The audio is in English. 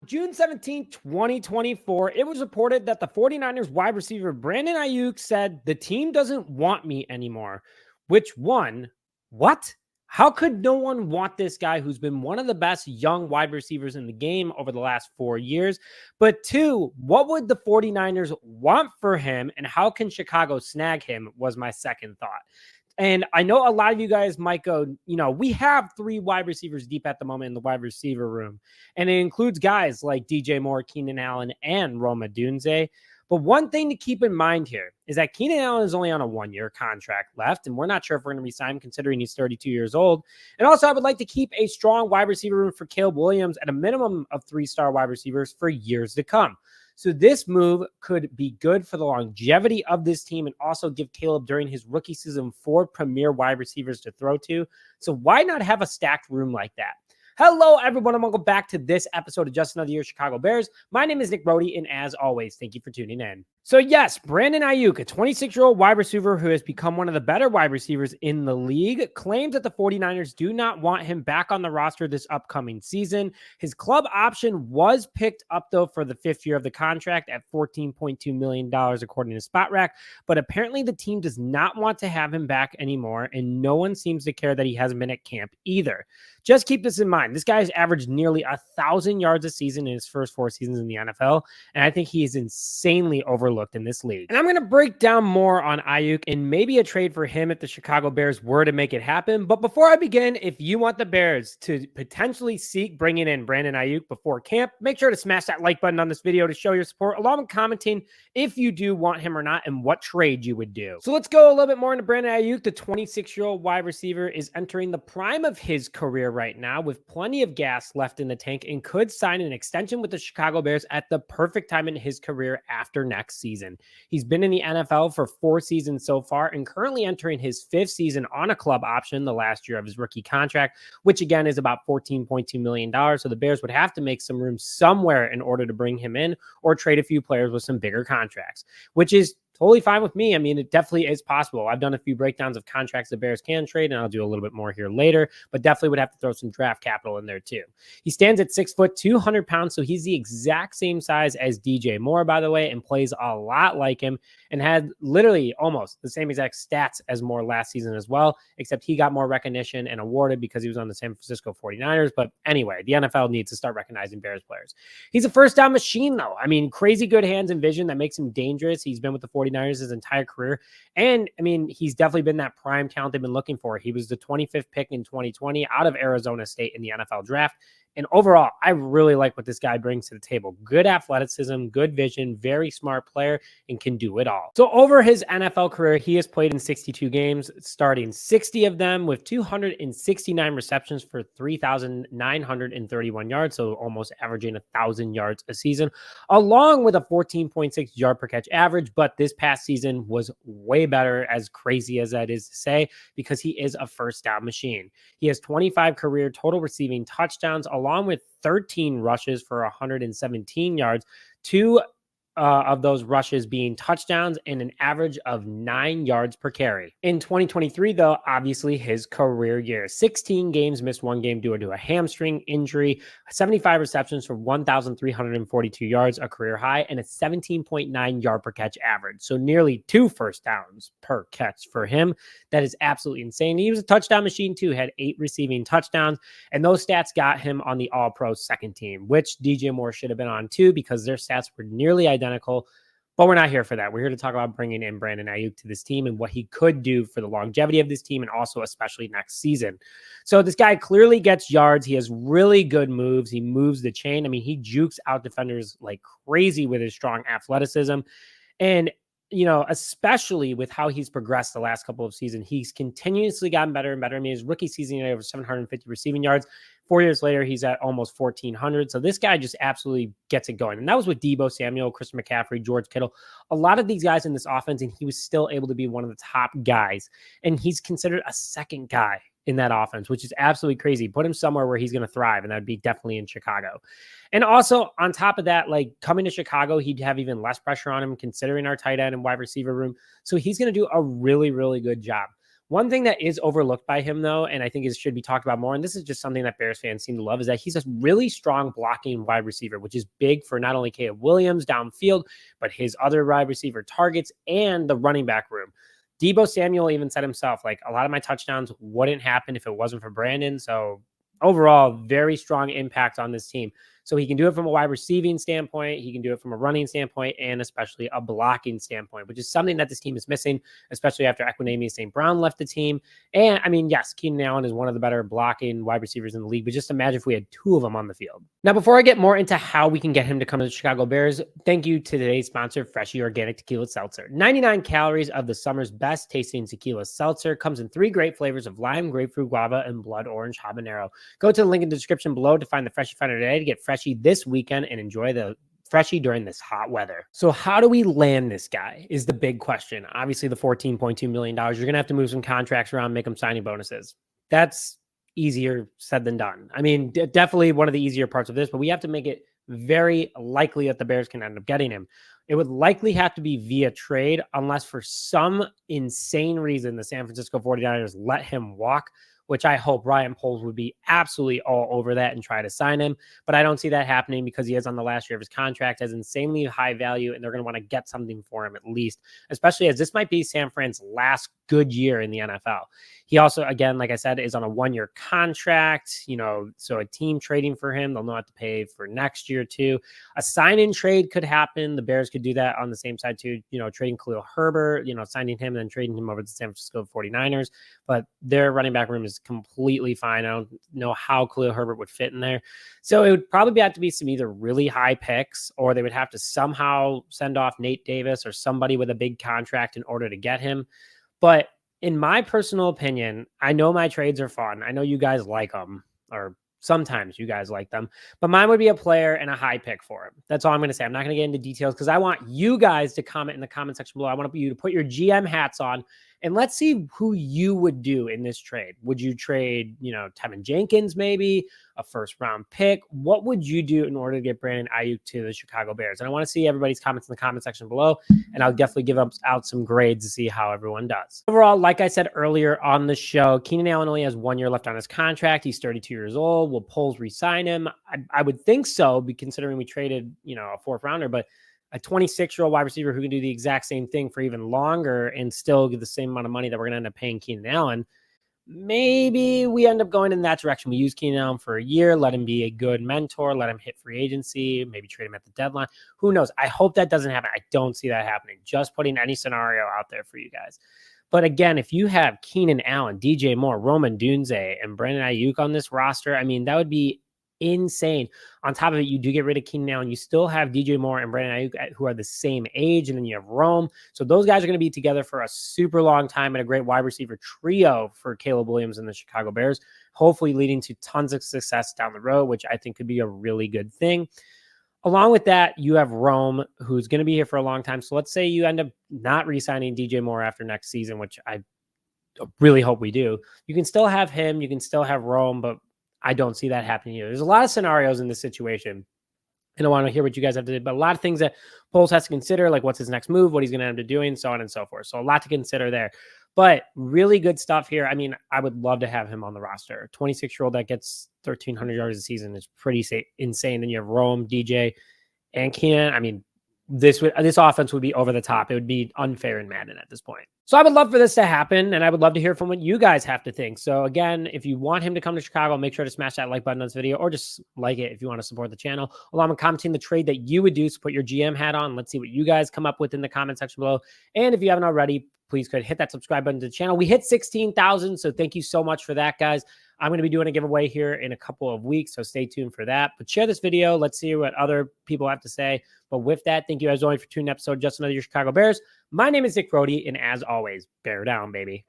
June 17, 2024, it was reported that the 49ers wide receiver Brandon Aiyuk said, "The team doesn't want me anymore." Which one? What? How could no one want this guy who's been one of the best young wide receivers in the game over the last 4 years? But two, what would the 49ers want for him, and how can Chicago snag him was my second thought. And I know a lot of you guys might go, we have three wide receivers deep at the moment in the wide receiver room. And it includes guys like DJ Moore, Keenan Allen, and Rome Odunze. But one thing to keep in mind here is that Keenan Allen is only on a 1-year contract left, and we're not sure if we're going to resign him considering he's 32 years old. And also, I would like to keep a strong wide receiver room for Caleb Williams at a minimum of 3-star wide receivers for years to come. So this move could be good for the longevity of this team and also give Caleb during his rookie season 4 premier wide receivers to throw to. So why not have a stacked room like that? Hello, everyone, and welcome back to this episode of Just Another Year Chicago Bears. My name is Nick Brody, and as always, thank you for tuning in. So yes, Brandon Aiyuk, a 26-year-old wide receiver who has become one of the better wide receivers in the league, claims that the 49ers do not want him back on the roster this upcoming season. His club option was picked up, though, for the 5th year of the contract at $14.2 million, according to SpotRack. But apparently the team does not want to have him back anymore, and no one seems to care that he hasn't been at camp either. Just keep this in mind. This guy has averaged nearly 1,000 yards a season in his first 4 seasons in the NFL, and I think he is insanely overlooked in this league. And I'm going to break down more on Aiyuk and maybe a trade for him if the Chicago Bears were to make it happen. But before I begin, if you want the Bears to potentially seek bringing in Brandon Aiyuk before camp, make sure to smash that like button on this video to show your support, along with commenting if you do want him or not and what trade you would do. So let's go a little bit more into Brandon Aiyuk. The 26-year-old wide receiver is entering the prime of his career right now with plenty of gas left in the tank and could sign an extension with the Chicago Bears at the perfect time in his career after next season. He's been in the NFL for 4 seasons so far and currently entering his 5th season on a club option, the last year of his rookie contract, which again is about $14.2 million. So the Bears would have to make some room somewhere in order to bring him in or trade a few players with some bigger contracts, which is totally fine with me. I mean, it definitely is possible. I've done a few breakdowns of contracts the Bears can trade, and I'll do a little bit more here later, but definitely would have to throw some draft capital in there too. He stands at 6 foot, 200 pounds, so he's the exact same size as DJ Moore, by the way, and plays a lot like him and had literally almost the same exact stats as Moore last season as well, except he got more recognition and awarded because he was on the San Francisco 49ers. But anyway, the NFL needs to start recognizing Bears players. He's a first down machine, though. I mean, crazy good hands and vision that makes him dangerous. He's been with the 49ers his entire career. And I mean, he's definitely been that prime talent they've been looking for. He was the 25th pick in 2020 out of Arizona State in the NFL draft. And overall, I really like what this guy brings to the table. Good athleticism, good vision, very smart player, and can do it all. So over his NFL career, he has played in 62 games, starting 60 of them with 269 receptions for 3,931 yards, so almost averaging 1,000 yards a season, along with a 14.6 yard per catch average. But this past season was way better, as crazy as that is to say, because he is a first down machine. He has 25 career total receiving touchdowns, along with 13 rushes for 117 yards, 2 of those rushes being touchdowns and an average of 9 yards per carry. In 2023, though, obviously his career year, 16 games, missed 1 game due to a hamstring injury, 75 receptions for 1,342 yards, a career high, and a 17.9 yard per catch average. So nearly 2 first downs per catch for him. That is absolutely insane. He was a touchdown machine too, had 8 receiving touchdowns, and those stats got him on the All-Pro second team, which DJ Moore should have been on too, because their stats were nearly identical. But we're not here for that. We're here to talk about bringing in Brandon Aiyuk to this team and what he could do for the longevity of this team and also especially next season. So this guy clearly gets yards. He has really good moves. He moves the chain. I mean, he jukes out defenders like crazy with his strong athleticism. And especially with how he's progressed the last couple of seasons, he's continuously gotten better and better. I mean, his rookie season, he had over 750 receiving yards. 4 years later, he's at almost 1,400. So this guy just absolutely gets it going. And that was with Deebo Samuel, Christian McCaffrey, George Kittle, a lot of these guys in this offense, and he was still able to be one of the top guys. And he's considered a second guy in that offense, which is absolutely crazy. Put him somewhere where he's going to thrive, and that'd be definitely in Chicago. And also on top of that, like coming to Chicago, he'd have even less pressure on him considering our tight end and wide receiver room. So he's going to do a really, really good job. One thing that is overlooked by him, though, and I think it should be talked about more, and this is just something that Bears fans seem to love, is that he's a really strong blocking wide receiver, which is big for not only Caleb Williams downfield, but his other wide receiver targets and the running back room. Deebo Samuel even said himself, like, a lot of my touchdowns wouldn't happen if it wasn't for Brandon. So overall, very strong impact on this team. So he can do it from a wide receiving standpoint. He can do it from a running standpoint and especially a blocking standpoint, which is something that this team is missing, especially after Equanimeous St. Brown left the team. And I mean, yes, Keenan Allen is one of the better blocking wide receivers in the league, but just imagine if we had two of them on the field. Now, before I get more into how we can get him to come to the Chicago Bears, thank you to today's sponsor, Freshie Organic Tequila Seltzer. 99 calories of the summer's best tasting tequila seltzer, comes in 3 great flavors of lime, grapefruit, guava, and blood orange habanero. Go to the link in the description below to find the Freshie Finder today to get Freshie this weekend and enjoy the Freshie during this hot weather. So how do we land this guy is the big question. Obviously, the $14.2 million, you're going to have to move some contracts around, make them signing bonuses. That's easier said than done. I mean, definitely one of the easier parts of this, but we have to make it very likely that the Bears can end up getting him. It would likely have to be via trade unless for some insane reason the San Francisco 49ers let him walk, which I hope Ryan Poles would be absolutely all over that and try to sign him. But I don't see that happening because he is on the last year of his contract, has insanely high value, and they're going to want to get something for him at least, especially as this might be San Fran's last good year in the NFL. He also, again, like I said, is on a 1-year contract, so a team trading for him, they'll know what to pay for next year too. A sign-in trade could happen. The Bears could do that on the same side too, trading Khalil Herbert, signing him and then trading him over to the San Francisco 49ers. But their running back room is completely fine. I don't know how Khalil Herbert would fit in there. So it would probably have to be some either really high picks, or they would have to somehow send off Nate Davis or somebody with a big contract in order to get him. But in my personal opinion, I know my trades are fun. I know you guys like them, or sometimes you guys like them, but mine would be a player and a high pick for him. That's all I'm going to say. I'm not going to get into details because I want you guys to comment in the comment section below. I want you to put your GM hats on and let's see who you would do in this trade. Would you trade, Tevin Jenkins, maybe a 1st-round pick? What would you do in order to get Brandon Aiyuk to the Chicago Bears? And I want to see everybody's comments in the comment section below, and I'll definitely give out some grades to see how everyone does. Overall, like I said earlier on the show, Keenan Allen only has 1 year left on his contract. He's 32 years old. Will Poles re-sign him? I would think so, considering we traded, a 4th-rounder, but a 26-year-old wide receiver who can do the exact same thing for even longer and still give the same amount of money that we're going to end up paying Keenan Allen, maybe we end up going in that direction. We use Keenan Allen for a year, let him be a good mentor, let him hit free agency, maybe trade him at the deadline. Who knows? I hope that doesn't happen. I don't see that happening. Just putting any scenario out there for you guys. But again, if you have Keenan Allen, DJ Moore, Rome Odunze, and Brandon Aiyuk on this roster, I mean, that would be insane. On top of it, you do get rid of Keenan Allen. You still have DJ Moore and Brandon Aiyuk who are the same age, and then you have Rome. So those guys are going to be together for a super long time and a great wide receiver trio for Caleb Williams and the Chicago Bears, hopefully leading to tons of success down the road, which I think could be a really good thing. Along with that, you have Rome, who's going to be here for a long time. So let's say you end up not re-signing DJ Moore after next season, which I really hope we do. You can still have him. You can still have Rome, but I don't see that happening here. There's a lot of scenarios in this situation, and I want to hear what you guys have to do, but a lot of things that Poles has to consider, like what's his next move, what he's going to end up doing, so on and so forth. So a lot to consider there, but really good stuff here. I mean, I would love to have him on the roster. 26-year-old that gets 1,300 yards a season is pretty insane. Then you have Rome, DJ, and Keenan. I mean, this offense would be over the top. It would be unfair in Madden at this point. So I would love for this to happen, and I would love to hear from what you guys have to think. So again, if you want him to come to Chicago, make sure to smash that like button on this video, or just like it if you want to support the channel. Along with commenting the trade that you would do, so put your GM hat on. Let's see what you guys come up with in the comment section below. And if you haven't already, please go ahead and hit that subscribe button to the channel. We hit 16,000, so thank you so much for that, guys. I'm going to be doing a giveaway here in a couple of weeks, so stay tuned for that. But share this video. Let's see what other people have to say. But with that, thank you as always for tuning in episode Just Another Your Chicago Bears. My name is Nick Brody, and as always, bear down, baby.